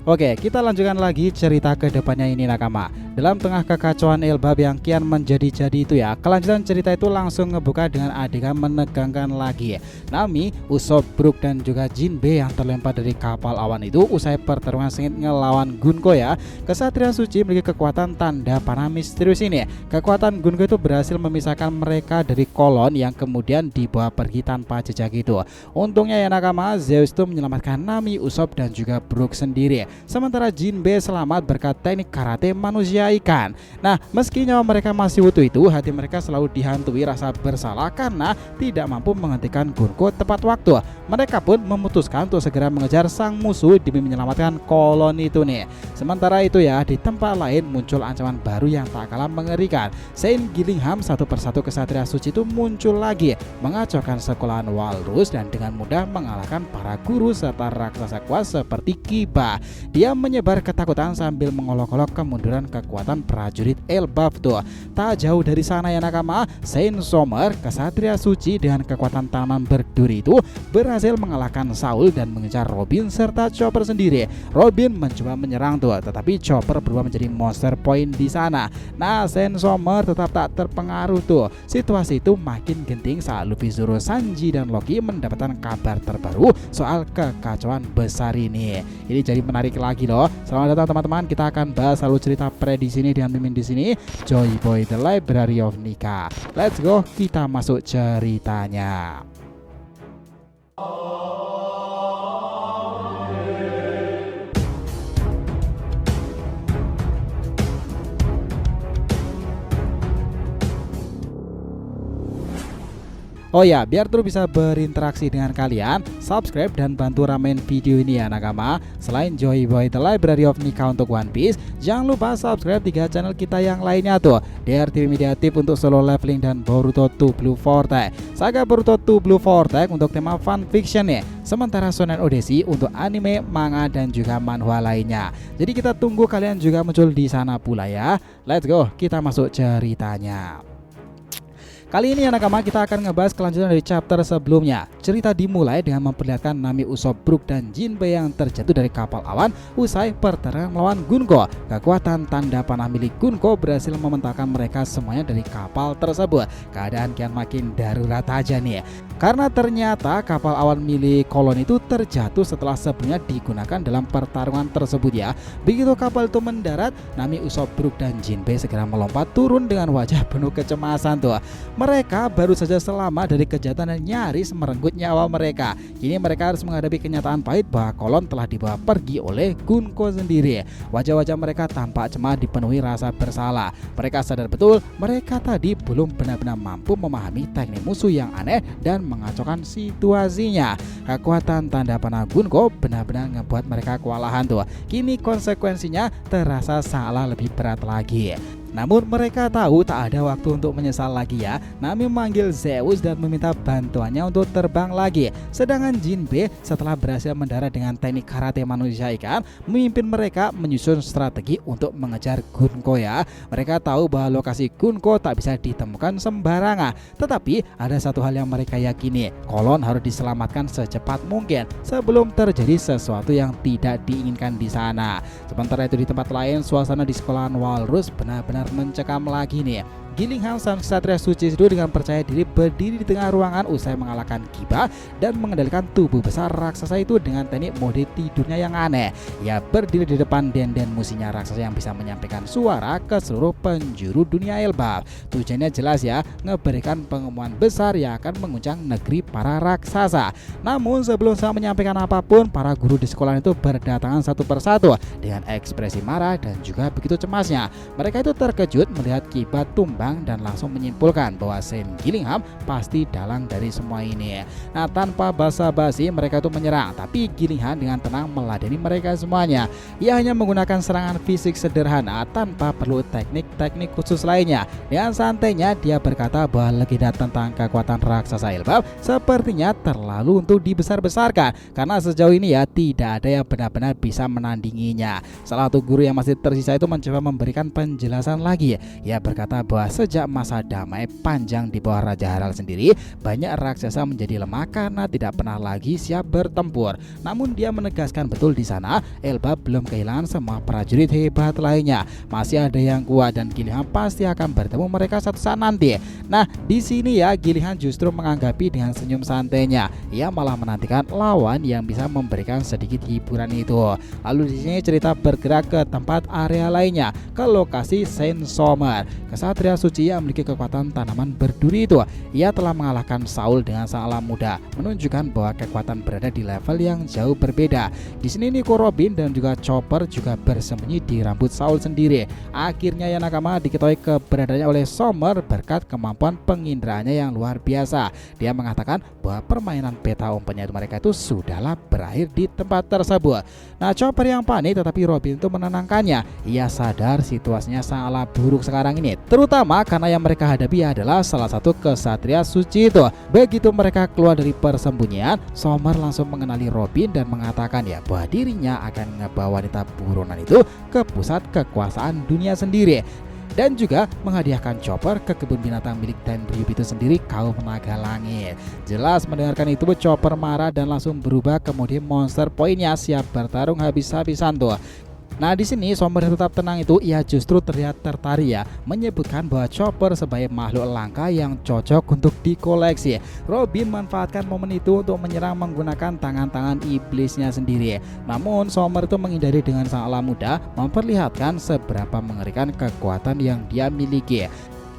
Oke, kita lanjutkan lagi cerita ke depannya ini nakama. Dalam tengah kekacauan Elbab yang kian menjadi-jadi itu ya, kelanjutan cerita itu langsung ngebuka dengan adegan menegangkan lagi. Nami, Usopp, Brook dan juga Jinbe yang terlempar dari kapal awan itu usai pertarungan sengit ngelawan Gunko ya. Kesatria suci memiliki kekuatan tanda panah misterius ini. Kekuatan Gunko itu berhasil memisahkan mereka dari kolon yang kemudian dibawa pergi tanpa jejak itu. Untungnya ya nakama, Zeus itu menyelamatkan Nami, Usopp dan juga Brook sendiri. Sementara Jinbe selamat berkat teknik karate manusia ikan. Nah, meski nyawa mereka masih utuh itu, hati mereka selalu dihantui rasa bersalah karena tidak mampu menghentikan Gunko tepat waktu. Mereka pun memutuskan untuk segera mengejar sang musuh demi menyelamatkan kolon itu nih. Sementara itu ya, di tempat lain muncul ancaman baru yang tak kalah mengerikan. Saint Gillingham satu persatu kesatria suci itu muncul lagi, mengacaukan sekolahan Walrus dan dengan mudah mengalahkan para guru serta raksasa kuat seperti Kiba. Dia menyebar ketakutan sambil mengolok-olok kemunduran kekuatan prajurit Elbaf tuh. Tak jauh dari sana ya nakama, Saint Sommer, kesatria suci dengan kekuatan tanaman berduri itu berhasil mengalahkan Saul dan mengejar Robin serta Chopper sendiri. Robin mencoba menyerang tuh, tetapi Chopper berubah menjadi monster point di sana. Nah, Saint Sommer tetap tak terpengaruh tuh. Situasi itu makin genting saat Luffy, Zoro, Sanji dan Loki mendapatkan kabar terbaru soal kekacauan besar ini. Ini jadi menarik lagi loh. Selamat datang teman-teman, kita akan bahas alur cerita prediksi ini dengan Mimin di sini. Joy Boy The Library of Nika. Let's go, kita masuk ceritanya. Oh ya, biar terus bisa berinteraksi dengan kalian, subscribe dan bantu ramein video ini ya nakama. Selain Joy Boy The Library of Nika untuk One Piece, jangan lupa subscribe 3 channel kita yang lainnya tuh. DRTV Media Tip untuk solo leveling dan Boruto 2 Blue Vortex, Saga Boruto 2 Blue Vortex untuk tema fan fiction nih. Sementara Shonen Odyssey untuk anime, manga dan juga manhwa lainnya. Jadi kita tunggu kalian juga muncul di sana pula ya. Let's go, kita masuk ceritanya. Kali ini ya nakama, kita akan ngebahas kelanjutan dari chapter sebelumnya. Cerita dimulai dengan memperlihatkan Nami, Usopp, Brook dan Jinbe yang terjatuh dari kapal awan usai pertarungan melawan Gunko. Kekuatan tanda panah milik Gunko berhasil mementalkan mereka semuanya dari kapal tersebut. Keadaan kian makin darurat aja nih, karena ternyata kapal awan milik kolon itu terjatuh setelah sebelumnya digunakan dalam pertarungan tersebut ya. Begitu kapal itu mendarat, Nami, Usopp, Brook dan Jinbe segera melompat turun dengan wajah penuh kecemasan tuh. Mereka baru saja selamat dari kejahatan dan nyaris merenggut nyawa mereka. Kini mereka harus menghadapi kenyataan pahit bahwa kolon telah dibawa pergi oleh Gunko sendiri. Wajah-wajah mereka tampak cemas dipenuhi rasa bersalah. Mereka sadar betul mereka tadi belum benar-benar mampu memahami teknik musuh yang aneh dan mengacaukan situasinya. Kekuatan tanda panah Gunko benar-benar ngebuat mereka kewalahan tuh. Kini konsekuensinya terasa salah lebih berat lagi. Namun mereka tahu tak ada waktu untuk menyesal lagi ya. Nami memanggil Zeus dan meminta bantuannya untuk terbang lagi. Sedangkan Jinbe setelah berhasil mendarat dengan teknik karate manusia ikan, memimpin mereka menyusun strategi untuk mengejar Gunko ya. Mereka tahu bahwa lokasi Gunko tak bisa ditemukan sembarangan. Tetapi ada satu hal yang mereka yakini, kolon harus diselamatkan secepat mungkin sebelum terjadi sesuatu yang tidak diinginkan di sana. Sementara itu di tempat lain, suasana di sekolahan Walrus benar-benar mencekam lagi nih. Gillingham sang ksatria suci itu dengan percaya diri berdiri di tengah ruangan usai mengalahkan Kiba dan mengendalikan tubuh besar raksasa itu dengan teknik mode tidurnya yang aneh. Ia berdiri di depan den-den musinya raksasa yang bisa menyampaikan suara ke seluruh penjuru dunia Elbaf. Tujuannya jelas ya, ngeberikan pengumuman besar yang akan mengguncang negeri para raksasa. Namun sebelum saya menyampaikan apapun, para guru di sekolah itu berdatangan satu persatu dengan ekspresi marah dan juga begitu cemasnya. Mereka itu terkejut melihat Kiba tumbang dan langsung menyimpulkan bahwa Saint Gillingham pasti dalang dari semua ini. Nah, tanpa basa-basi mereka itu menyerang, tapi Gillingham dengan tenang meladeni mereka semuanya. Ia hanya menggunakan serangan fisik sederhana tanpa perlu teknik-teknik khusus lainnya. Dengan santainya dia berkata bahwa legenda tentang kekuatan raksasa Elbaf sepertinya terlalu untuk dibesar-besarkan, karena sejauh ini ya tidak ada yang benar-benar bisa menandinginya. Salah satu guru yang masih tersisa itu mencoba memberikan penjelasan lagi. Ia berkata bahwa sejak masa damai panjang di bawah Raja Harald sendiri, banyak raksasa menjadi lemah karena tidak pernah lagi siap bertempur. Namun dia menegaskan betul di sana Elbap belum kehilangan semua prajurit hebat lainnya. Masih ada yang kuat dan Gillingham pasti akan bertemu mereka satu saat nanti. Nah, di sini ya Gillingham justru menganggapi dengan senyum santainya. Ia malah menantikan lawan yang bisa memberikan sedikit hiburan itu. Lalu di sini cerita bergerak ke tempat area lainnya, ke lokasi Saint Somer. Kesatria suci yang memiliki kekuatan tanaman berduri itu. Ia telah mengalahkan Saul dengan sangatlah mudah, menunjukkan bahwa kekuatan berada di level yang jauh berbeda. Di sini Nico Robin dan juga Chopper juga bersembunyi di rambut Saul sendiri. Akhirnya ya nakama diketahui keberadaannya oleh Somer berkat kemampuan pengindraannya yang luar biasa. Dia mengatakan bahwa permainan peta umpetnya mereka itu sudahlah berakhir di tempat tersebut. Nah, Chopper yang panik tetapi Robin itu menenangkannya. Ia sadar situasinya sangatlah buruk sekarang ini, terutama karena yang mereka hadapi adalah salah satu kesatria suci itu. Begitu mereka keluar dari persembunyian, Somer langsung mengenali Robin dan mengatakan ya bahwa dirinya akan membawa wanita buronan itu ke pusat kekuasaan dunia sendiri, dan juga menghadiahkan Chopper ke kebun binatang milik Tenryub itu sendiri, kaum naga langit. Jelas mendengarkan itu Chopper marah dan langsung berubah ke mode monster poinnya, siap bertarung habis-habisan tuh. Nah, di sini Somer tetap tenang itu, ia justru terlihat tertarik ya, menyebutkan bahwa Chopper sebagai makhluk langka yang cocok untuk dikoleksi. Robin memanfaatkan momen itu untuk menyerang menggunakan tangan-tangan iblisnya sendiri. Namun Somer itu menghindari dengan sangatlah mudah, memperlihatkan seberapa mengerikan kekuatan yang dia miliki.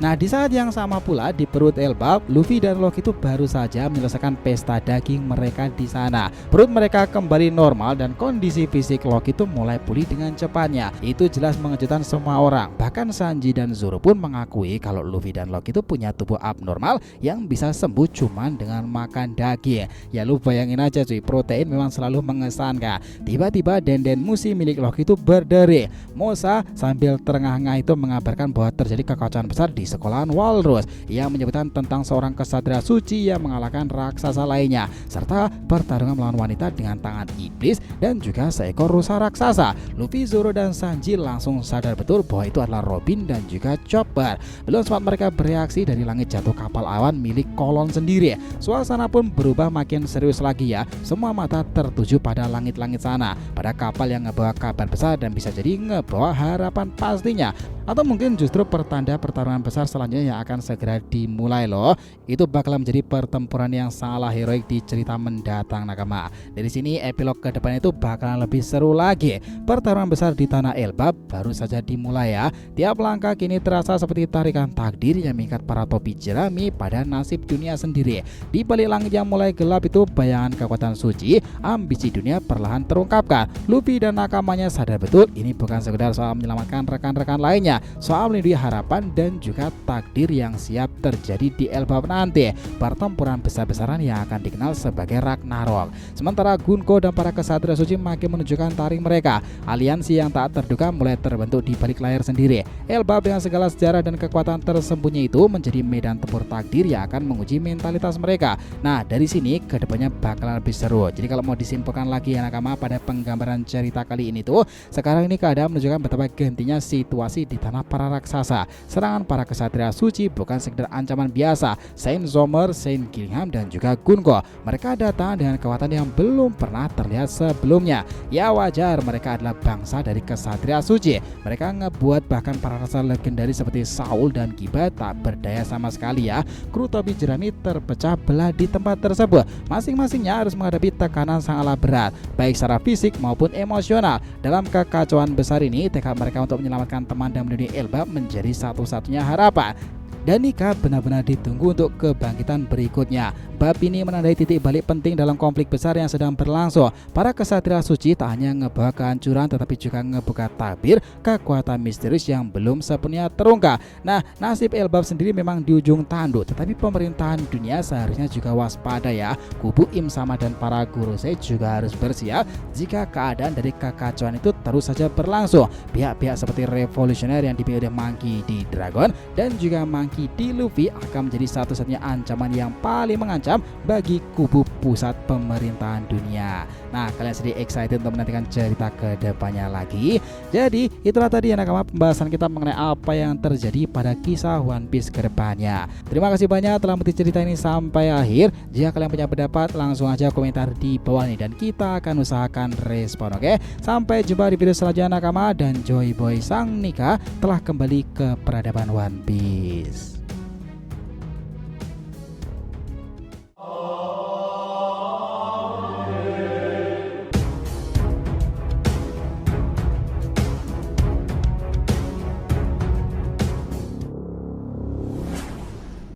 Nah, di saat yang sama pula di perut Elbap, Luffy dan Loki itu baru saja menyelesaikan pesta daging mereka di sana. Perut mereka kembali normal dan kondisi fisik Loki itu mulai pulih dengan cepatnya. Itu jelas mengejutkan semua orang. Bahkan Sanji dan Zoro pun mengakui kalau Luffy dan Loki itu punya tubuh abnormal yang bisa sembuh cuman dengan makan daging. Ya lu bayangin aja cuy, protein memang selalu mengesankan. Tiba-tiba denden musi milik Loki itu berderi. Mosa sambil terengah-engah itu mengabarkan bahwa terjadi kekacauan besar di sekolahan Walrus. Ia menyebutkan tentang seorang kesatria suci yang mengalahkan raksasa lainnya, serta pertarungan melawan wanita dengan tangan iblis dan juga seekor rusa raksasa. Luffy, Zoro dan Sanji langsung sadar betul bahwa itu adalah Robin dan juga Chopper. Belum sempat mereka bereaksi, dari langit jatuh kapal awan milik Kolon sendiri. Suasana pun berubah makin serius lagi ya. Semua mata tertuju pada langit-langit sana, pada kapal yang ngebawa kabar besar dan bisa jadi ngebawa harapan pastinya. Atau mungkin justru pertanda pertarungan besar selanjutnya yang akan segera dimulai loh. Itu bakal menjadi pertempuran yang sangatlah heroik di cerita mendatang nakama. Dari sini epilog ke depan itu bakalan lebih seru lagi. Pertarungan besar di tanah Elbap baru saja dimulai ya. Tiap langkah kini terasa seperti tarikan takdir yang mengikat para topi jerami pada nasib dunia sendiri. Di balik langit yang mulai gelap itu, bayangan kekuatan suci, ambisi dunia perlahan terungkapkan. Luffy dan nakamanya sadar betul ini bukan sekedar soal menyelamatkan rekan-rekan lainnya, soal melindungi harapan dan juga takdir yang siap terjadi di Elbap nanti. Pertempuran besar-besaran yang akan dikenal sebagai Ragnarok. Sementara Gunko dan para kesatria suci makin menunjukkan taring mereka. Aliansi yang tak terduga mulai terbentuk di balik layar sendiri. Elbap dengan segala sejarah dan kekuatan tersembunyi itu menjadi medan tempur takdir yang akan menguji mentalitas mereka. Nah, dari sini kedepannya bakalan lebih seru. Jadi kalau mau disimpulkan lagi ya nakama pada penggambaran cerita kali ini tuh, sekarang ini keadaan menunjukkan betapa gentingnya situasi di tanah para raksasa. Serangan para kesatria suci bukan sekedar ancaman biasa. Saint Somer, Saint Gillingham dan juga Gunko, mereka datang dengan kekuatan yang belum pernah terlihat sebelumnya. Ya wajar, mereka adalah bangsa dari kesatria suci. Mereka ngebuat bahkan para raksasa legendaris seperti Saul dan Kiba tak berdaya sama sekali ya. Kru topi jerami terpecah belah di tempat tersebut. Masing-masingnya harus menghadapi tekanan sangatlah berat, baik secara fisik maupun emosional. Dalam kekacauan besar ini, tekad mereka untuk menyelamatkan teman dan melindungi Elbap menjadi satu-satunya harapan. Dan Nika benar-benar ditunggu untuk kebangkitan berikutnya. Bab ini menandai titik balik penting dalam konflik besar yang sedang berlangsung. Para kesatria suci tak hanya ngebawa kehancuran tetapi juga ngebuka tabir kekuatan misterius yang belum sepenuhnya terungkap. Nah, nasib Elbap sendiri memang di ujung tanduk, tetapi pemerintahan dunia seharusnya juga waspada ya. Kubu Im Sama dan para Gorosei juga harus bersiap jika keadaan dari kekacauan itu terus saja berlangsung. Pihak-pihak seperti revolusioner yang dipimpin oleh Monkey D. Dragon dan juga Monkey Monkey D. Luffy akan menjadi satu-satunya ancaman yang paling mengancam bagi kubu pusat pemerintahan dunia. Nah, kalian sedih excited untuk menantikan cerita kedepannya lagi? Jadi itulah tadi ya nakama pembahasan kita mengenai apa yang terjadi pada kisah One Piece kedepannya. Terima kasih banyak telah menonton cerita ini sampai akhir. Jika kalian punya pendapat langsung aja komentar di bawah ini dan kita akan usahakan respon. Oke, sampai jumpa di video selanjutnya nakama, dan Joy Boy Sang Nika telah kembali ke peradaban One Piece.